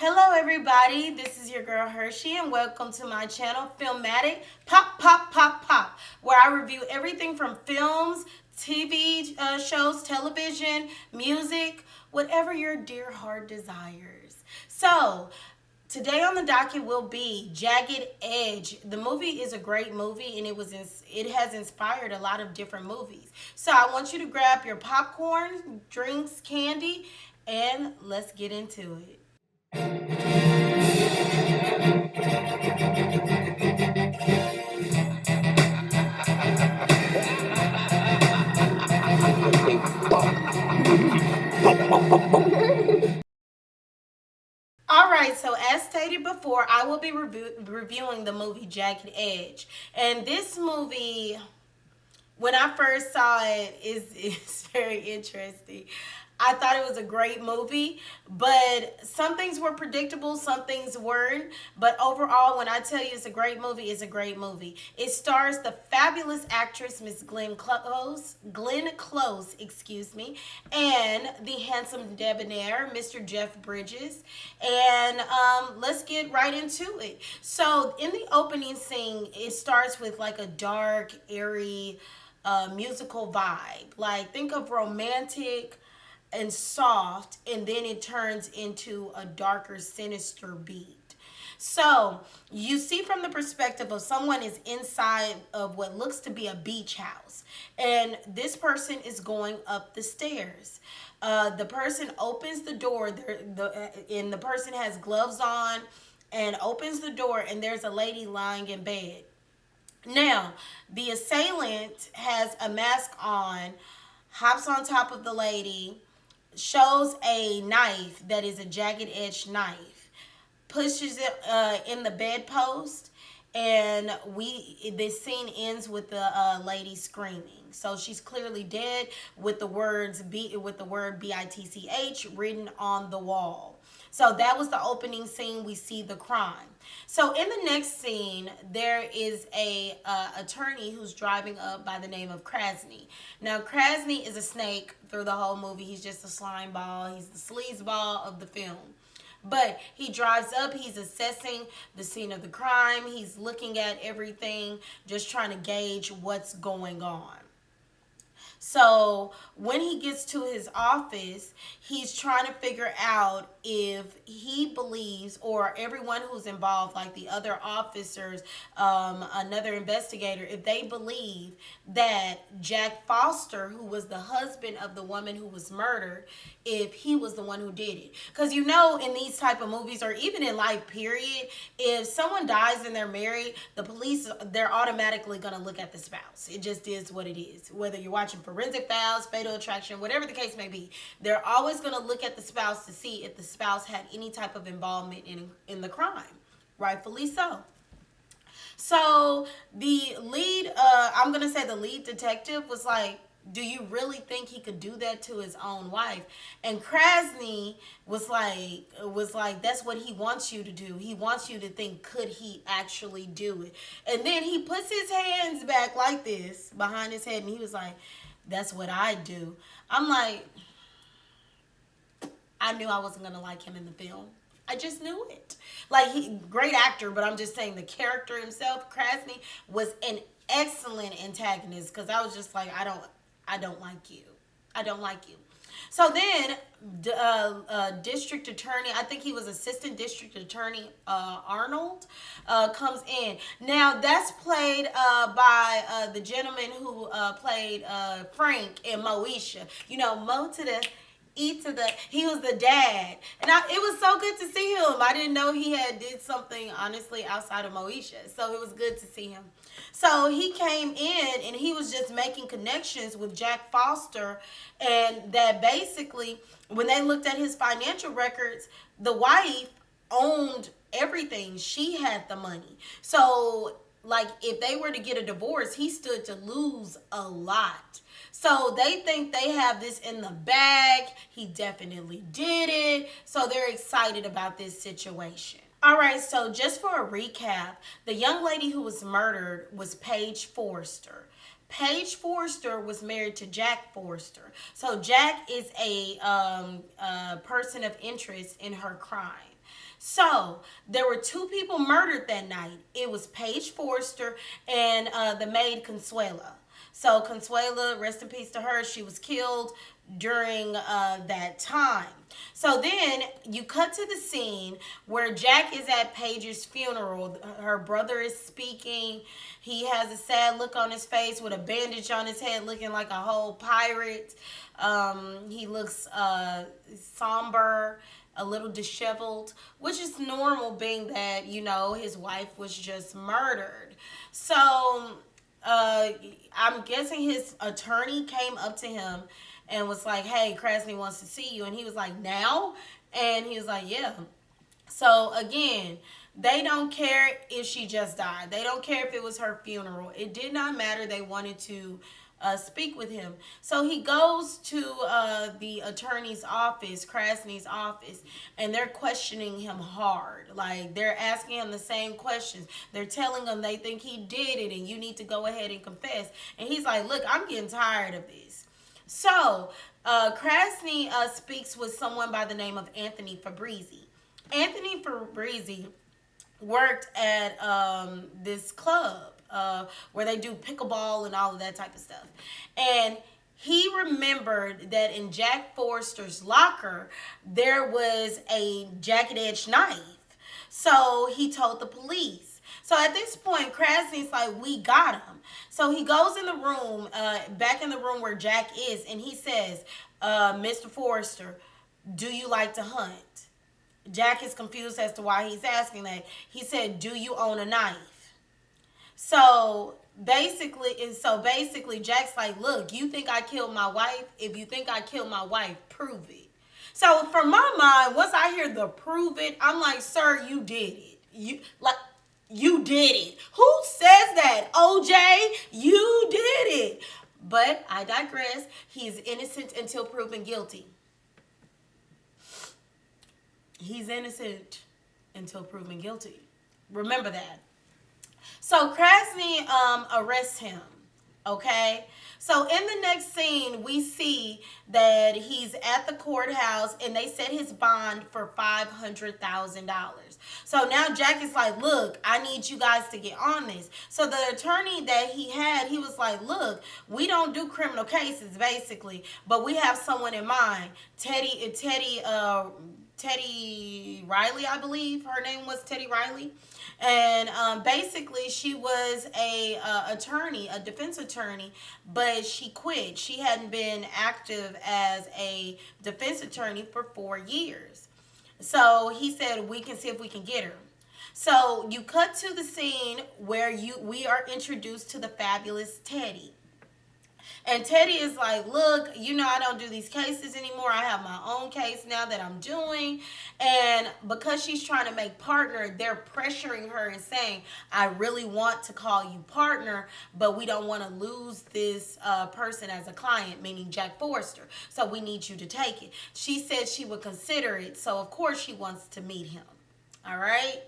Hello everybody, this is your girl Hershey and welcome to my channel Film-A-Tic Pop Pop Pop Pop, where I review everything from films, TV shows, television, music, whatever your dear heart desires. So today on the docket will be Jagged Edge. The movie is a great movie and it has inspired a lot of different movies. So I want you to grab your popcorn, drinks, candy, and let's get into it. All right, so as stated before, I will be reviewing the movie Jagged Edge. And this movie, when I first saw it, is very interesting. I thought it was a great movie, but some things were predictable, some things weren't. But overall, when I tell you it's a great movie, it's a great movie. It stars the fabulous actress Miss Glenn Close, excuse me, and the handsome debonair Mr. Jeff Bridges. And let's get right into it. So in the opening scene, it starts with like a dark, airy musical vibe. Like think of romantic and soft, and then it turns into a darker, sinister beat. So you see from the perspective of someone is inside of what looks to be a beach house, and this person is going up the stairs. The person opens the door, and the person has gloves on, and opens the door, and there's a lady lying in bed. Now, the assailant has a mask on, hops on top of the lady, shows a knife that is a jagged edge knife, pushes it in the bedpost, and this scene ends with the lady screaming. So she's clearly dead with the word bitch written on the wall. So that was the opening scene. We see the crime. So in the next scene, there is a attorney who's driving up by the name of Krasny. Now Krasny is a snake through the whole movie. He's just a slime ball. He's the sleazeball of the film. But he drives up, he's assessing the scene of the crime, he's looking at everything, just trying to gauge what's going on. So when he gets to his office, he's trying to figure out if he believes, or everyone who's involved, like the other officers, another investigator, if they believe that Jack Foster, who was the husband of the woman who was murdered, if he was the one who did it. Because you know, in these type of movies, or even in life period, if someone dies and they're married, the police, they're automatically going to look at the spouse. It just is what it is. Whether you're watching Forensic Files, Fatal Attraction, whatever the case may be, they're always going to look at the spouse to see if the spouse had any type of involvement in the crime. Rightfully so. So the lead, I'm going to say the lead detective was like, do you really think he could do that to his own wife? And Krasny was like, that's what he wants you to do. He wants you to think, could he actually do it? And then he puts his hands back like this behind his head, and he was like, that's what I do. I'm like, I knew I wasn't going to like him in the film. I just knew it. Like, great actor, but I'm just saying the character himself, Krasny, was an excellent antagonist, because I was just like, I don't like you. I don't like you. So then, district attorney, I think he was assistant district attorney Arnold, comes in. Now, that's played by the gentleman who played Frank in Moesha. You know, Mo to the he was the dad, and it was so good to see him. I didn't know he had did something honestly outside of Moesha, so it was good to see him. So he came in and he was just making connections with Jack Foster, and that basically when they looked at his financial records, the wife owned everything. She had the money. So like if they were to get a divorce, he stood to lose a lot. So they think they have this in the bag. He definitely did it. So they're excited about this situation. All right, so just for a recap, the young lady who was murdered was Paige Forrester. Paige Forrester was married to Jack Forrester. So Jack is a person of interest in her crime. So there were two people murdered that night. It was Paige Forrester and the maid Consuela. So Consuela, rest in peace to her, she was killed during that time. So then you cut to the scene where Jack is at Paige's funeral. Her brother is speaking. He has a sad look on his face with a bandage on his head, looking like a whole pirate. He looks somber, a little disheveled, which is normal being that, his wife was just murdered. So I'm guessing his attorney came up to him and was like, hey, Krasny wants to see you. And he was like, now? And he was like, yeah. So again, they don't care if she just died. They don't care if it was her funeral. It did not matter. They wanted to speak with him. So he goes to the attorney's office, Krasny's office, and they're questioning him hard. Like, they're asking him the same questions. They're telling him they think he did it and you need to go ahead and confess. And he's like, look, I'm getting tired of this. So Krasny speaks with someone by the name of Anthony Fabrizi. Anthony Fabrizi worked at this club where they do pickleball and all of that type of stuff. And he remembered that in Jack Forrester's locker, there was a Jagged Edge knife. So he told the police. So at this point, Krasny's like, we got him. So he goes in the room, back in the room where Jack is, and he says, Mr. Forrester, do you like to hunt? Jack is confused as to why he's asking that. He said, do you own a knife? So basically, Jack's like, look, you think I killed my wife? If you think I killed my wife, prove it. So from my mind, once I hear the prove it, I'm like, sir, you did it. You did it. Who says that? OJ, you did it. But I digress. He's innocent until proven guilty. He's innocent until proven guilty. Remember that. So Krasny arrests him. Okay? So in the next scene, we see that he's at the courthouse and they set his bond for $500,000. So now Jack is like, look, I need you guys to get on this. So the attorney that he had, he was like, look, we don't do criminal cases, basically, but we have someone in mind. Teddy Riley, I believe her name was Teddy Riley. And basically she was a defense attorney, but she quit. She hadn't been active as a defense attorney for 4 years. So he said, we can see if we can get her. So you cut to the scene where we are introduced to the fabulous Teddy. And Teddy is like, look, I don't do these cases anymore. I have my own case now that I'm doing. And because she's trying to make partner, they're pressuring her and saying, I really want to call you partner, but we don't want to lose this person as a client, meaning Jack Forrester. So we need you to take it. She said she would consider it. So, of course, she wants to meet him. All right.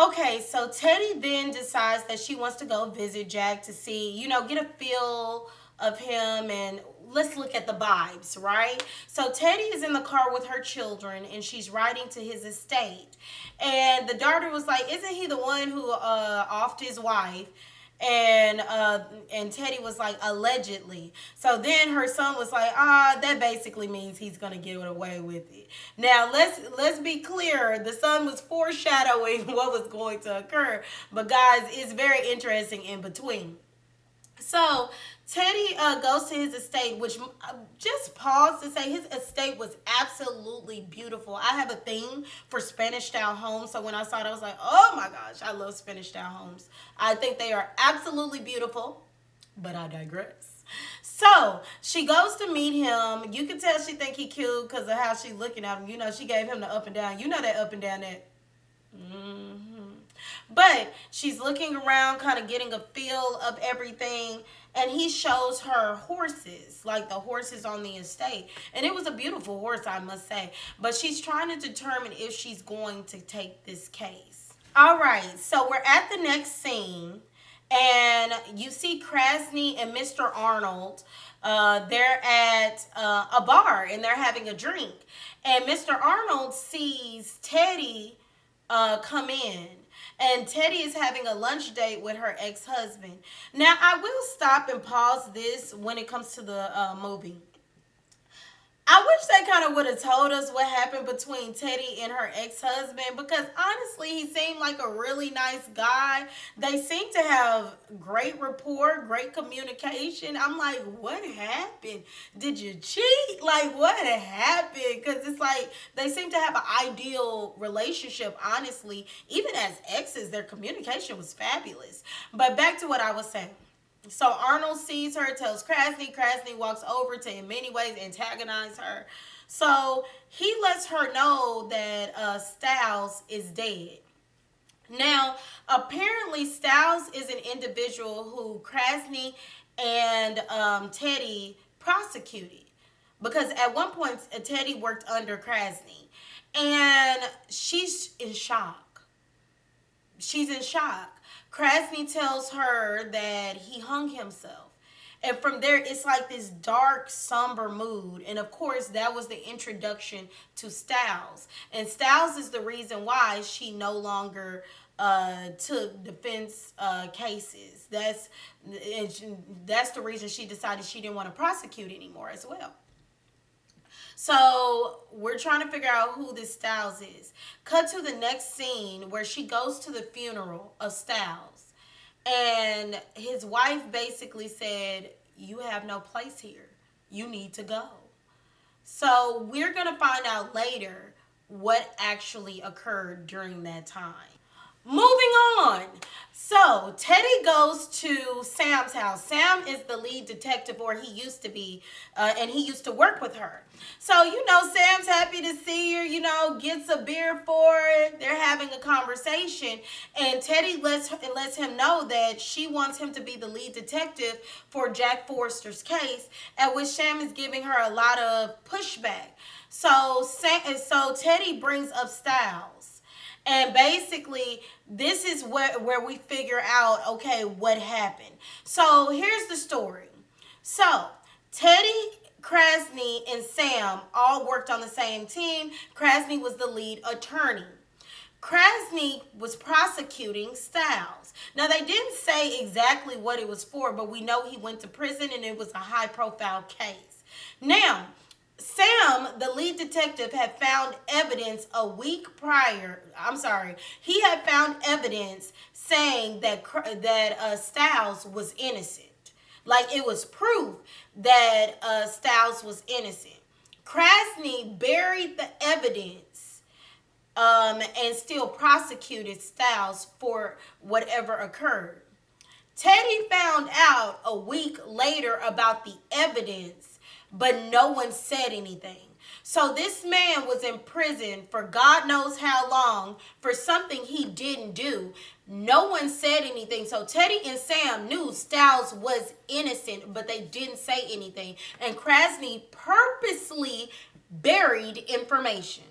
Okay, so Teddy then decides that she wants to go visit Jack to see, get a feel of him, and let's look at the vibes, right? So Teddy is in the car with her children and she's riding to his estate. And the daughter was like, isn't he the one who offed his wife? And Teddy was like, allegedly. So then her son was like, that basically means he's gonna get away with it. Now let's be clear. The son was foreshadowing what was going to occur, but guys, it's very interesting in between. So Teddy goes to his estate, which just pause to say his estate was absolutely beautiful. I have a thing for Spanish-style homes, so when I saw it, I was like, oh my gosh, I love Spanish-style homes. I think they are absolutely beautiful, but I digress. So she goes to meet him. You can tell she think he cute because of how she looking at him. She gave him the up and down. That up and down that. But she's looking around, kind of getting a feel of everything. And he shows her horses, like the horses on the estate. And it was a beautiful horse, I must say. But she's trying to determine if she's going to take this case. All right, so we're at the next scene. And you see Krasny and Mr. Arnold. They're at a bar and they're having a drink. And Mr. Arnold sees Teddy come in. And Teddy is having a lunch date with her ex husband. Now, I will stop and pause this when it comes to the movie. I wish they kind of would have told us what happened between Teddy and her ex husband because honestly, he seemed like a really nice guy. They seem to have great rapport, great communication. I'm like, what happened? Did you cheat? Like, what happened? Because it's like they seem to have an ideal relationship, honestly. Even as exes, their communication was fabulous. But back to what I was saying. So Arnold sees her, tells Krasny. Krasny walks over to, in many ways, antagonize her. So he lets her know that Styles is dead. Now, apparently, Styles is an individual who Krasny and Teddy prosecuted. Because at one point, Teddy worked under Krasny. And she's in shock. She's in shock. Krasny tells her that he hung himself. And from there, it's like this dark, somber mood. And of course, that was the introduction to Styles. And Styles is the reason why she no longer took defense cases. That's the reason she decided she didn't want to prosecute anymore as well. So we're trying to figure out who this Styles is. Cut to the next scene where she goes to the funeral of Styles. And his wife basically said, you have no place here. You need to go. So we're going to find out later what actually occurred during that time. Moving on. So Teddy goes to Sam's house. Sam is the lead detective, or he used to be, and he used to work with her. So, Sam's happy to see her, gets a beer for her. They're having a conversation, and Teddy lets him know that she wants him to be the lead detective for Jack Forrester's case, at which Sam is giving her a lot of pushback. So Teddy brings up Styles. And basically, this is where we figure out, okay, what happened. So here's the story. So Teddy, Krasny, and Sam all worked on the same team. Krasny was the lead attorney. Krasny was prosecuting Styles. Now, they didn't say exactly what it was for, but we know he went to prison and it was a high-profile case. Now, Sam, the lead detective, had found evidence a week prior. He had found evidence saying that Styles was innocent. Like, it was proof that Styles was innocent. Krasny buried the evidence and still prosecuted Styles for whatever occurred. Teddy found out a week later about the evidence, but no one said anything. So this man was in prison for God knows how long for something he didn't do. No one said anything. So Teddy and Sam knew Styles was innocent, but they didn't say anything. And Krasny purposely buried information.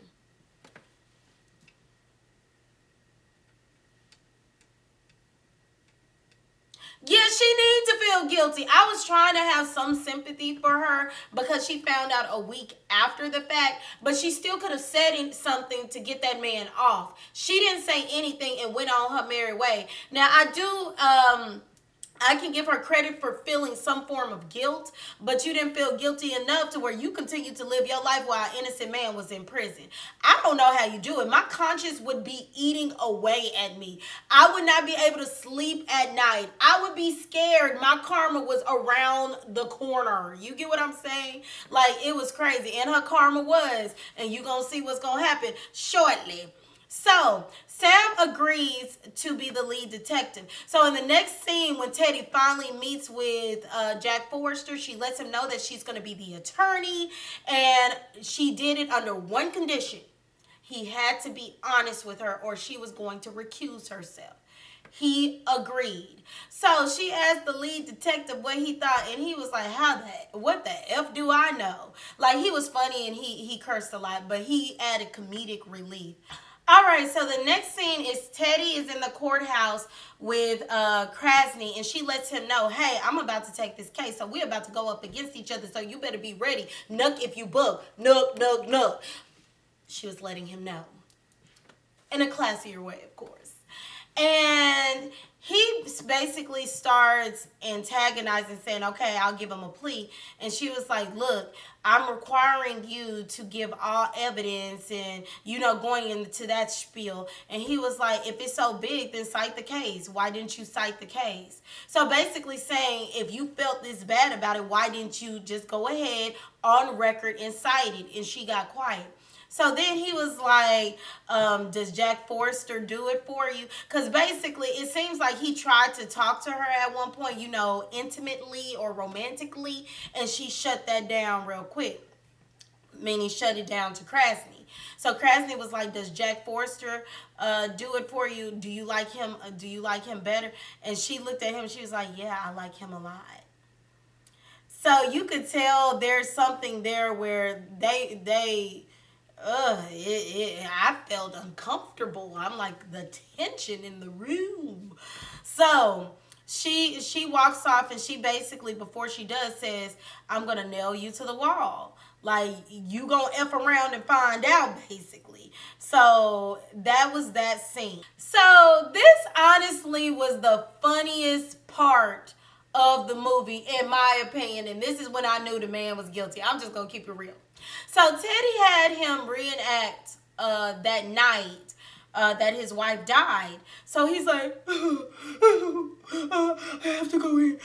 Yeah, she needs to feel guilty. I was trying to have some sympathy for her because she found out a week after the fact, but she still could have said something to get that man off. She didn't say anything and went on her merry way. Now, I can give her credit for feeling some form of guilt, but you didn't feel guilty enough to where you continued to live your life while an innocent man was in prison. I don't know how you do it. My conscience would be eating away at me. I would not be able to sleep at night. I would be scared. My karma was around the corner. You get what I'm saying? Like, it was crazy. And her karma was, and you're going to see what's going to happen shortly. So, Sam agrees to be the lead detective. So, in the next scene, when Teddy finally meets with Jack Forrester, she lets him know that she's going to be the attorney. And she did it under one condition. He had to be honest with her or she was going to recuse herself. He agreed. So she asked the lead detective what he thought, and he was like, what the F do I know? Like, he was funny and he cursed a lot, but he added comedic relief. All right, so the next scene is Teddy is in the courthouse with Krasny, and she lets him know, hey, I'm about to take this case, so we're about to go up against each other, so you better be ready. Nook if you book. Nook, nook, nook. She was letting him know. In a classier way, of course. And he basically starts antagonizing, saying, okay, I'll give him a plea. And she was like, look, I'm requiring you to give all evidence and, going into that spiel. And he was like, if it's so big, then cite the case. Why didn't you cite the case? So basically saying, if you felt this bad about it, why didn't you just go ahead on record and cite it? And she got quiet. So then he was like, does Jack Forrester do it for you? Because basically it seems like he tried to talk to her at one point, intimately or romantically, and she shut that down real quick. Meaning shut it down to Krasny. So Krasny was like, does Jack Forrester do it for you? Do you like him? Do you like him better? And she looked at him and she was like, yeah, I like him a lot. So you could tell there's something there where I felt uncomfortable. I'm like, the tension in the room. So she walks off, and she basically, before she does, says, I'm gonna nail you to the wall. Like, you gonna F around and find out, basically. So that was that scene. So this honestly was the funniest part of the movie, in my opinion, and this is when I knew the man was guilty. I'm just gonna keep it real. So Teddy had him reenact that night that his wife died. So he's like, I have to go in.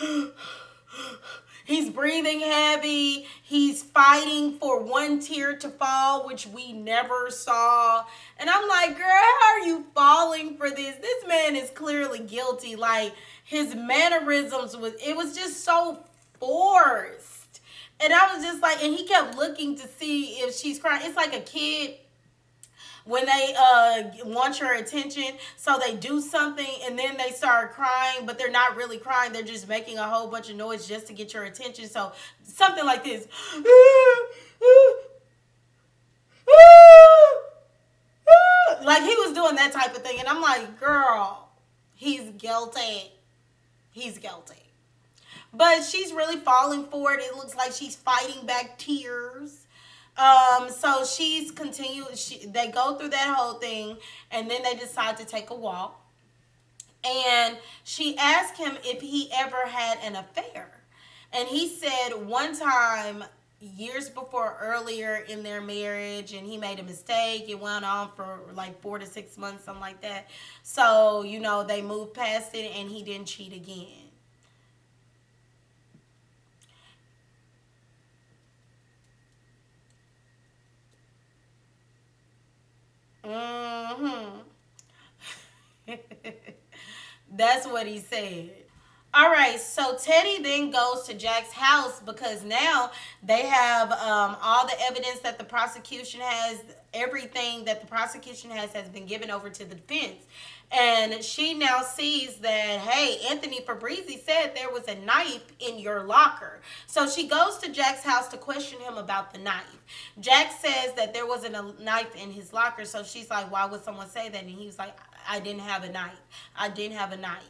He's breathing heavy. He's fighting for one tear to fall, which we never saw. And I'm like, girl, how are you falling for this? This man is clearly guilty. Like, his mannerisms it was just so forced. And I was just like, and he kept looking to see if she's crying. It's like a kid when they want your attention, so they do something and then they start crying, but they're not really crying. They're just making a whole bunch of noise just to get your attention. So something like this. Like, he was doing that type of thing. And I'm like, girl, he's guilty. He's guilty. But she's really falling for it. It looks like she's fighting back tears. So she's continued. They go through that whole thing, and then they decide to take a walk. And she asked him if he ever had an affair. And he said one time, years before, earlier in their marriage, and he made a mistake. It went on for like 4 to 6 months, something like that. So, they moved past it, and he didn't cheat again. Mm-hmm. That's what he said. All right, so Teddy then goes to Jack's house because now they have all the evidence that the prosecution has, everything that the prosecution has been given over to the defense. And she now sees that, hey, Anthony Fabrizi said there was a knife in your locker. So she goes to Jack's house to question him about the knife. Jack says that there wasn't a knife in his locker. So she's like, why would someone say that? And he was like, I didn't have a knife. I didn't have a knife.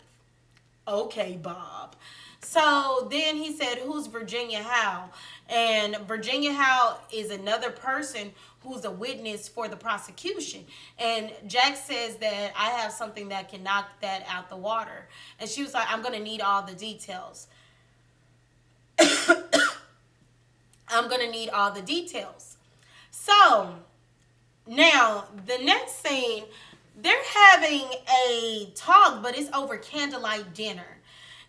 Okay, Bob. So then he said, who's Virginia Howe? And Virginia Howe is another person who's a witness for the prosecution. And Jack says that I have something that can knock that out the water. And she was like, I'm going to need all the details. I'm going to need all the details. So now the next scene, they're having a talk, but it's over candlelight dinner.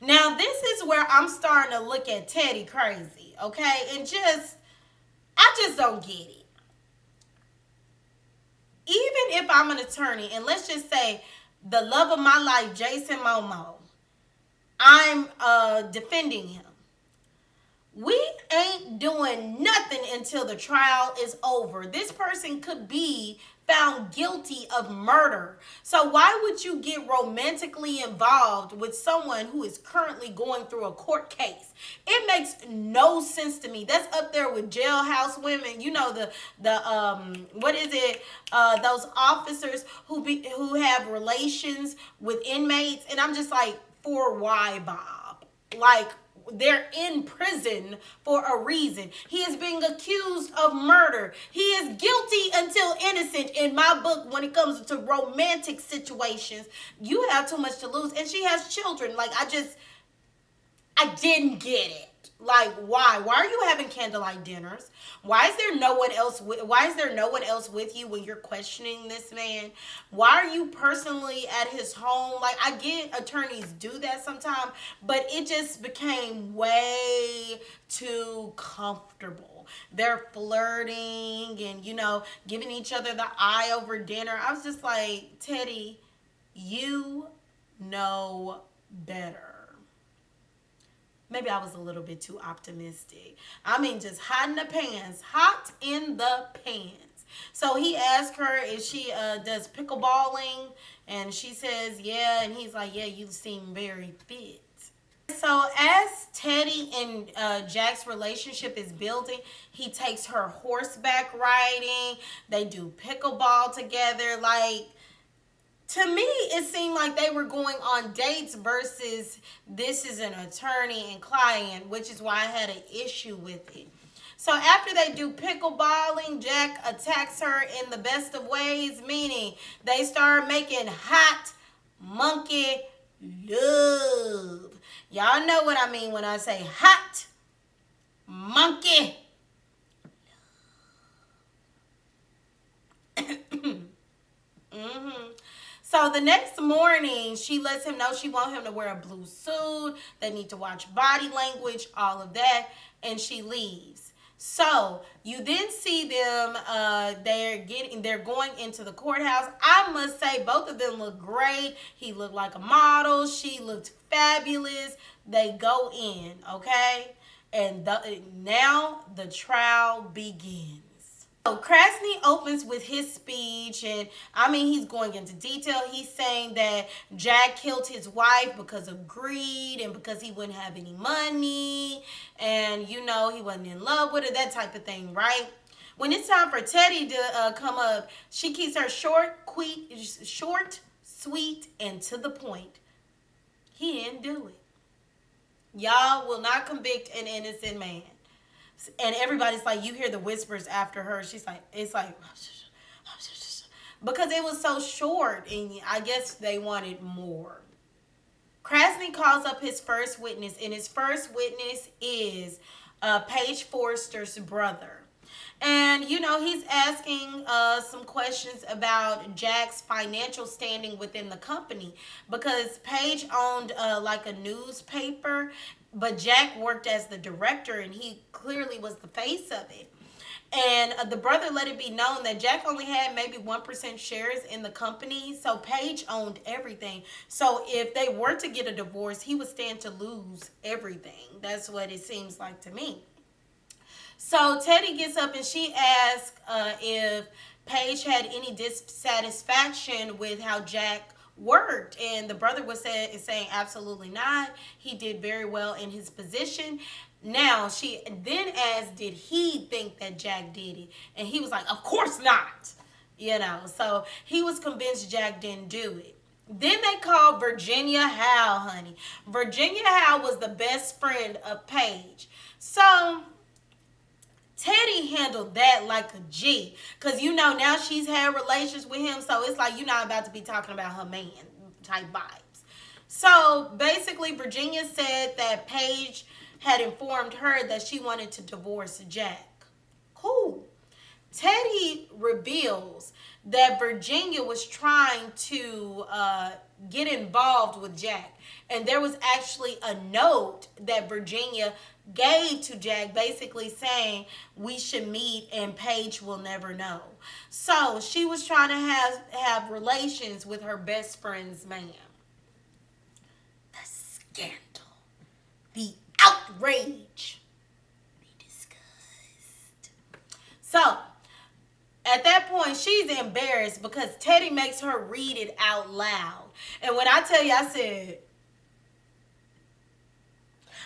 Now, this is where I'm starting to look at Teddy crazy, okay? And I just don't get it. Even if I'm an attorney, and let's just say the love of my life, Jason Momoa, I'm defending him. We ain't doing nothing until the trial is over. This person could be found guilty of murder. So why would you get romantically involved with someone who is currently going through a court case? It makes no sense to me. That's up there with jailhouse women. You know, the what is it? Those officers who have relations with inmates, and I'm just like, for why, Bob? Like, they're in prison for a reason. He is being accused of murder. He is guilty until innocent in my book when it comes to romantic situations. You have too much to lose. And she has children. Like, I didn't get it. Like, why? Why are you having candlelight dinners? Why is there no one else with you when you're questioning this man? Why are you personally at his home? Like, I get attorneys do that sometimes, but it just became way too comfortable. They're flirting and, giving each other the eye over dinner. I was just like, Teddy, you know better. Maybe I was a little bit too optimistic. I mean, just hot in the pants. Hot in the pants. So he asked her if she does pickleballing. And she says, yeah. And he's like, yeah, you seem very fit. So as Teddy and Jack's relationship is building, he takes her horseback riding. They do pickleball together. Like, to me, it seemed like they were going on dates versus this is an attorney and client, which is why I had an issue with it. So after they do pickleballing, Jack attacks her in the best of ways, meaning they start making hot monkey love. Y'all know what I mean when I say hot monkey love. So the next morning, she lets him know she wants him to wear a blue suit. They need to watch body language, all of that, and she leaves. So you then see them. They're going into the courthouse. I must say, both of them look great. He looked like a model. She looked fabulous. They go in, okay, and now the trial begins. So Krasny opens with his speech, and I mean, he's going into detail. He's saying that Jack killed his wife because of greed and because he wouldn't have any money, and he wasn't in love with her, that type of thing, right? When it's time for Teddy to come up, she keeps her short, sweet, and to the point. He didn't do it. Y'all will not convict an innocent man. And everybody's like, you hear the whispers after her. She's like, it's like, because it was so short, and I guess they wanted more. Krasny calls up his first witness, and his first witness is Paige Forrester's brother. And, he's asking some questions about Jack's financial standing within the company, because Paige owned like a newspaper, but Jack worked as the director, and he clearly was the face of it. And the brother let it be known that Jack only had maybe 1% shares in the company, so Paige owned everything. So if they were to get a divorce, he would stand to lose everything. That's what it seems like to me. So Teddy gets up and she asks if Paige had any dissatisfaction with how Jack worked, and the brother was saying absolutely not. He did very well in his position. Now she then asked, did he think that Jack did it? And he was like, of course not. So he was convinced Jack didn't do it. Then they called Virginia Howe, honey. Virginia Howe was the best friend of Paige. So Teddy handled that like a G. Because, now she's had relations with him. So it's like, you're not about to be talking about her man type vibes. So basically, Virginia said that Paige had informed her that she wanted to divorce Jack. Cool. Teddy reveals that Virginia was trying to get involved with Jack. And there was actually a note that Virginia gave to Jack basically saying we should meet and Paige will never know. So she was trying to have relations with her best friend's man. The scandal. The outrage. So at that point, she's embarrassed because Teddy makes her read it out loud. And when I tell you, I said,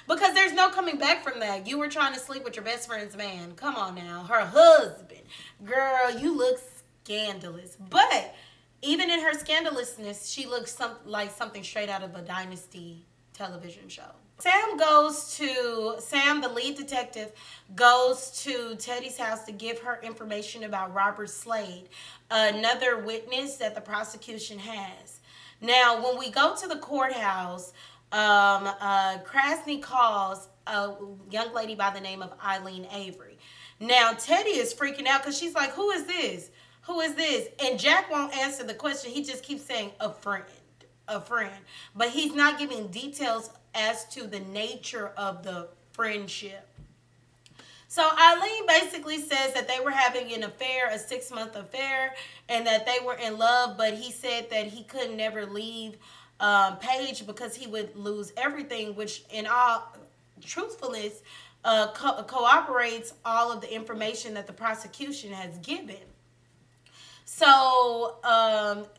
because there's no coming back from that. You were trying to sleep with your best friend's man. Come on now. Her husband. Girl, you look scandalous. But even in her scandalousness, she looks like something straight out of a Dynasty television show. Sam, the lead detective, goes to Teddy's house to give her information about Robert Slade, another witness that the prosecution has. Now, when we go to the courthouse, Krasny calls a young lady by the name of Eileen Avery. Now, Teddy is freaking out because she's like, who is this? Who is this? And Jack won't answer the question. He just keeps saying, a friend. A friend. But he's not giving details as to the nature of the friendship. So Eileen basically says that they were having an affair, a 6-month affair, and that they were in love, but he said that he could never leave Paige because he would lose everything, which in all truthfulness cooperates all of the information that the prosecution has given. So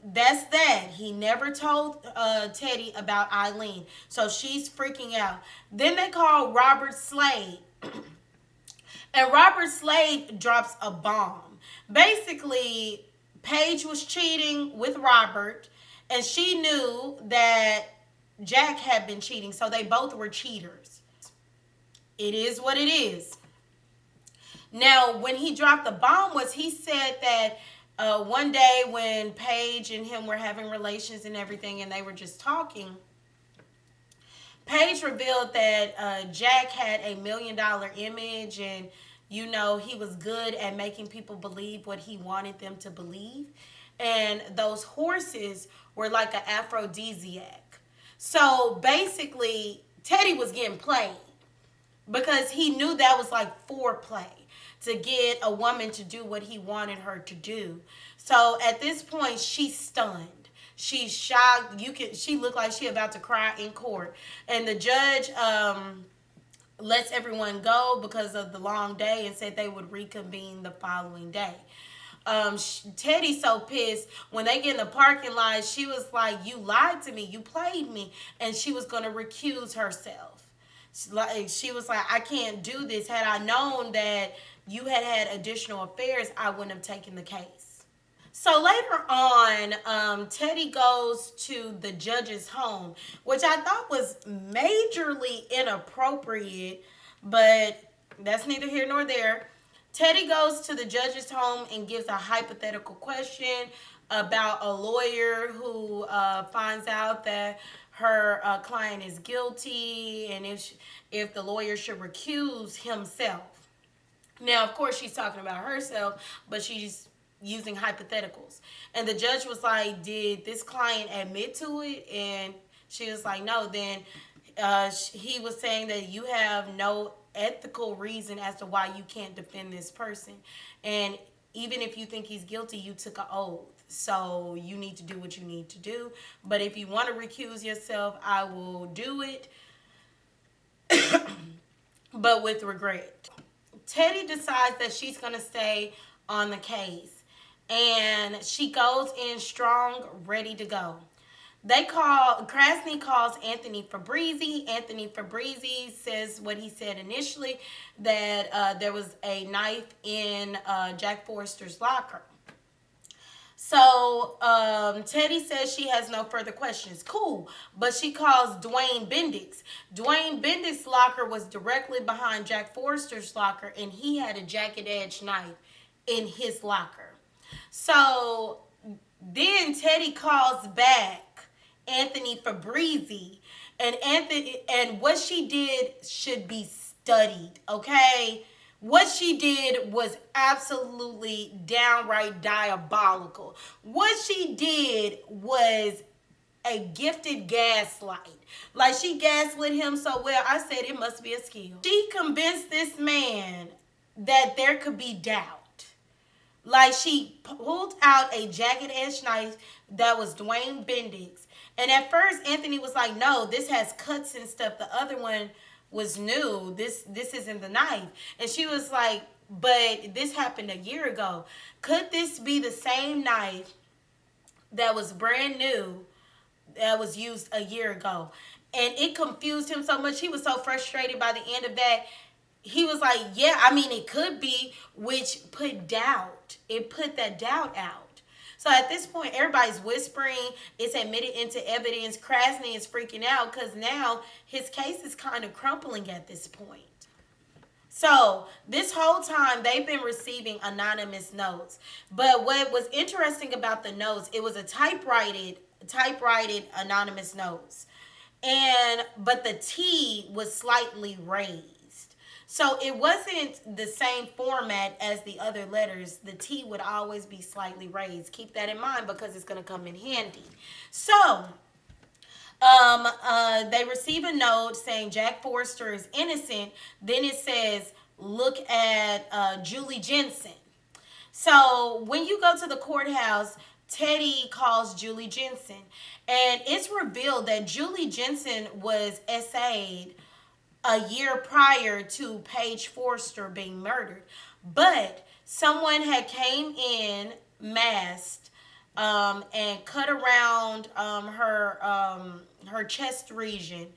that's that. He never told Teddy about Eileen. So she's freaking out. Then they call Robert Slade. And Robert Slade drops a bomb. Basically, Paige was cheating with Robert. And she knew that Jack had been cheating. So they both were cheaters. It is what it is. Now, when he dropped the bomb was he said that one day when Paige and him were having relations and everything and they were just talking, Paige revealed that Jack had a $1 million image and, you know, he was good at making people believe what he wanted them to believe. And those horses were like an aphrodisiac. So basically, Teddy was getting played because he knew that was like foreplay to get a woman to do what he wanted her to do. So at this point, she's stunned. She's shocked. She looked like she about to cry in court. And the judge lets everyone go because of the long day and said they would reconvene the following day. Teddy's so pissed. When they get in the parking lot, she was like, you lied to me. You played me. And she was going to recuse herself. She was like, I can't do this. Had I known that you had additional affairs, I wouldn't have taken the case. So later on, Teddy goes to the judge's home, which I thought was majorly inappropriate, but that's neither here nor there. Teddy goes to the judge's home and gives a hypothetical question about a lawyer who finds out that her client is guilty and if the lawyer should recuse himself. Now, of course, she's talking about herself, but she's using hypotheticals. And the judge was like, did this client admit to it? And she was like, no. Then he was saying that you have no ethical reason as to why you can't defend this person. And even if you think he's guilty, you took an oath. So you need to do what you need to do. But if you want to recuse yourself, I will do it, but with regret. Teddy decides that she's going to stay on the case. And she goes in strong, ready to go. Krasny calls Anthony Fabrizi. Anthony Fabrizi says what he said initially, that there was a knife in Jack Forrester's locker. So Teddy says she has no further questions. Cool. But she calls Dwayne Bendix. Dwayne Bendix's locker was directly behind Jack Forrester's locker, and he had a Jagged Edge knife in his locker. So then Teddy calls back Anthony Fabrizi, and what she did should be studied, okay? What she did was absolutely downright diabolical. What she did was a gifted gaslight. Like, she gaslit him so well, I said it must be a skill. She convinced this man that there could be doubt. Like, she pulled out a Jagged Edge knife that was Dwayne Bendix. And at first, Anthony was like, no, this has cuts and stuff. The other one was new. This isn't the knife. And she was like, but this happened a year ago. Could this be the same knife that was brand new that was used a year ago? And it confused him so much. He was so frustrated by the end of that. He was like, yeah, I mean, it could be, which put doubt. It put that doubt out. So at this point, everybody's whispering. It's admitted into evidence. Krasny is freaking out because now his case is kind of crumpling at this point. So this whole time they've been receiving anonymous notes. But what was interesting about the notes, it was a typewritten anonymous notes. But the T was slightly raised. So it wasn't the same format as the other letters. The T would always be slightly raised. Keep that in mind because it's going to come in handy. So they receive a note saying Jack Forrester is innocent. Then it says, look at Julie Jensen. So when you go to the courthouse, Teddy calls Julie Jensen. And it's revealed that Julie Jensen was SA'd a year prior to Paige Forrester being murdered. But someone had came in masked and cut around her chest region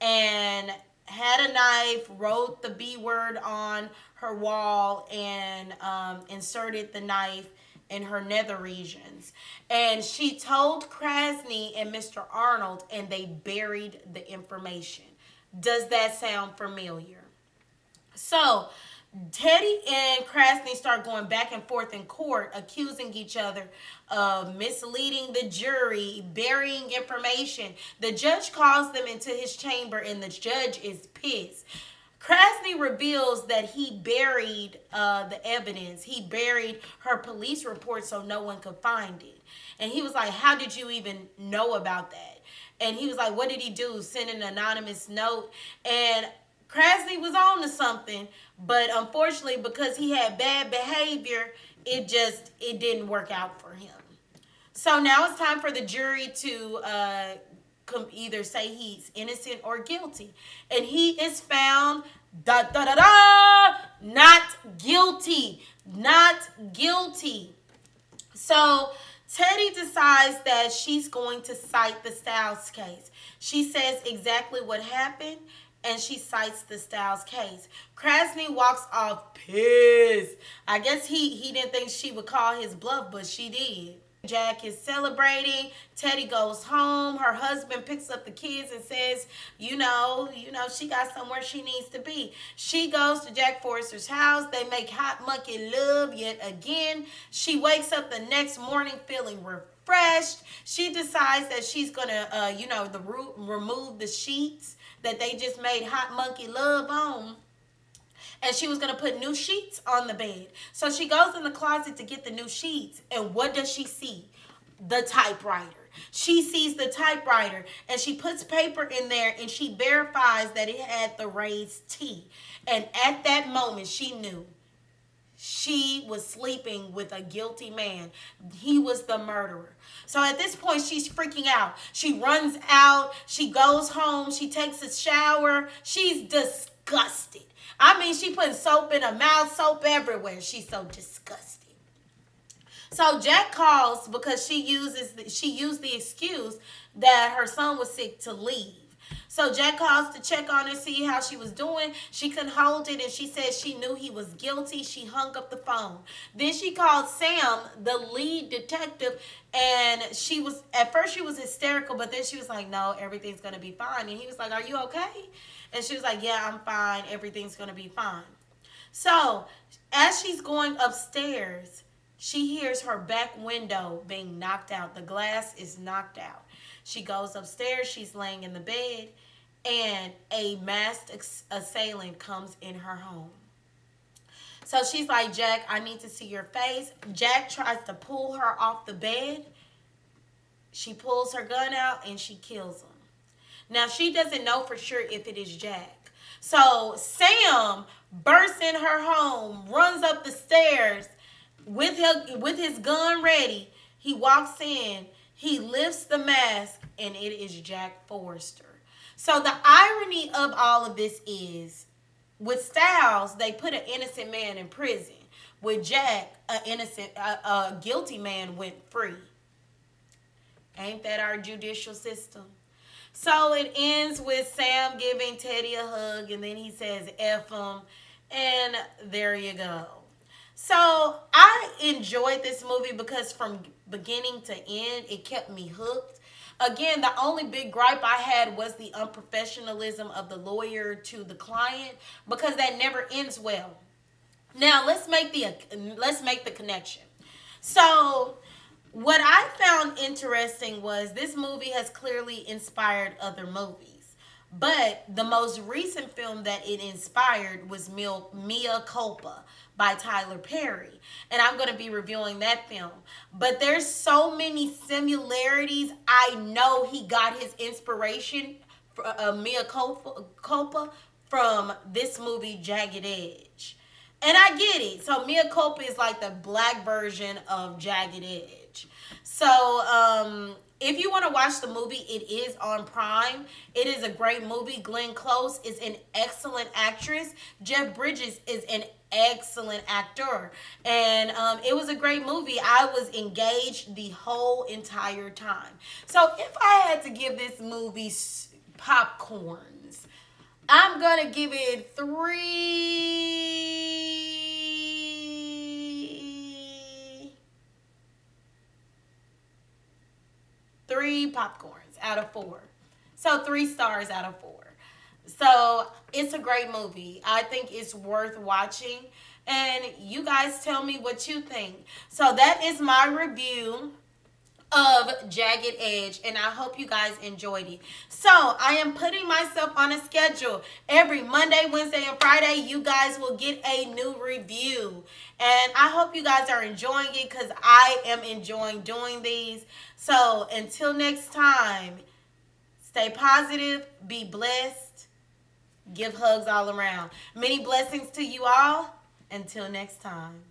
and had a knife, wrote the B word on her wall, and inserted the knife in her nether regions. And she told Krasny and Mr. Arnold, and they buried the information. Does that sound familiar? So Teddy and Krasny start going back and forth in court, accusing each other of misleading the jury, burying information. The judge calls them into his chamber, and the judge is pissed. Krasny reveals that he buried the evidence. He buried her police report so no one could find it. And he was like, how did you even know about that? And he was like, what did he do? Send an anonymous note? And Krasny was on to something, but unfortunately, because he had bad behavior, it didn't work out for him. So now it's time for the jury to either say he's innocent or guilty. And he is found, not guilty. Not guilty. So Teddy decides that she's going to cite the Styles case. She says exactly what happened, and she cites the Styles case. Krasny walks off pissed. I guess he didn't think she would call his bluff, but she did. Jack is celebrating. Teddy goes home. Her husband picks up the kids and says, you know, she got somewhere she needs to be. She goes to Jack Forrester's house. They make hot monkey love yet again. She wakes up the next morning feeling refreshed. She decides that she's going to, remove the sheets that they just made hot monkey love on. And she was going to put new sheets on the bed. So she goes in the closet to get the new sheets. And what does she see? The typewriter. She sees the typewriter. And she puts paper in there. And she verifies that it had the raised T. And at that moment, she knew she was sleeping with a guilty man. He was the murderer. So at this point, she's freaking out. She runs out. She goes home. She takes a shower. She's disgusted. I mean, she putting soap in her mouth, soap everywhere. She's so disgusting. So Jack calls because she used the excuse that her son was sick to leave. So Jack calls to check on her, see how she was doing. She couldn't hold it, and she said she knew he was guilty. She hung up the phone. Then she called Sam, the lead detective, and at first she was hysterical, but then she was like, no, everything's going to be fine. And he was like, are you okay? And she was like, yeah, I'm fine. Everything's going to be fine. So as she's going upstairs, she hears her back window being knocked out. The glass is knocked out. She goes upstairs. She's laying in the bed, and a masked assailant comes in her home. So she's like, Jack, I need to see your face. Jack tries to pull her off the bed. She pulls her gun out, and she kills him. Now, she doesn't know for sure if it is Jack. So Sam bursts in her home, runs up the stairs with his gun ready. He walks in. He lifts the mask, and it is Jack Forrester. So the irony of all of this is With Styles, they put an innocent man in prison. With Jack, a guilty man went free. Ain't that our judicial system? So it ends with Sam giving Teddy a hug, and then he says F him, and there you go. So I enjoyed this movie because from beginning to end, it kept me hooked. Again, the only big gripe I had was the unprofessionalism of the lawyer to the client, because that never ends well. Now let's make the connection. So what I found interesting was this movie has clearly inspired other movies. But the most recent film that it inspired was Mia Culpa by Tyler Perry. And I'm going to be reviewing that film. But there's so many similarities. I know he got his inspiration for Mia Culpa from this movie, Jagged Edge. And I get it. So Mia Culpa is like the black version of Jagged Edge. So if you want to watch the movie, it is on Prime. It is a great movie. Glenn Close is an excellent actress. Jeff Bridges is an excellent actor. And it was a great movie. I was engaged the whole entire time. So if I had to give this movie popcorns, I'm going to give it three popcorns out of four. So 3 stars out of 4. So it's a great movie. I think it's worth watching. And you guys tell me what you think. So that is my review of Jagged Edge, and I hope you guys enjoyed it. So I am putting myself on a schedule. Every Monday, Wednesday, and Friday, you guys will get a new review. And I hope you guys are enjoying it, because I am enjoying doing these. So until next time, stay positive, be blessed, give hugs all around. Many blessings to you all. Until next time.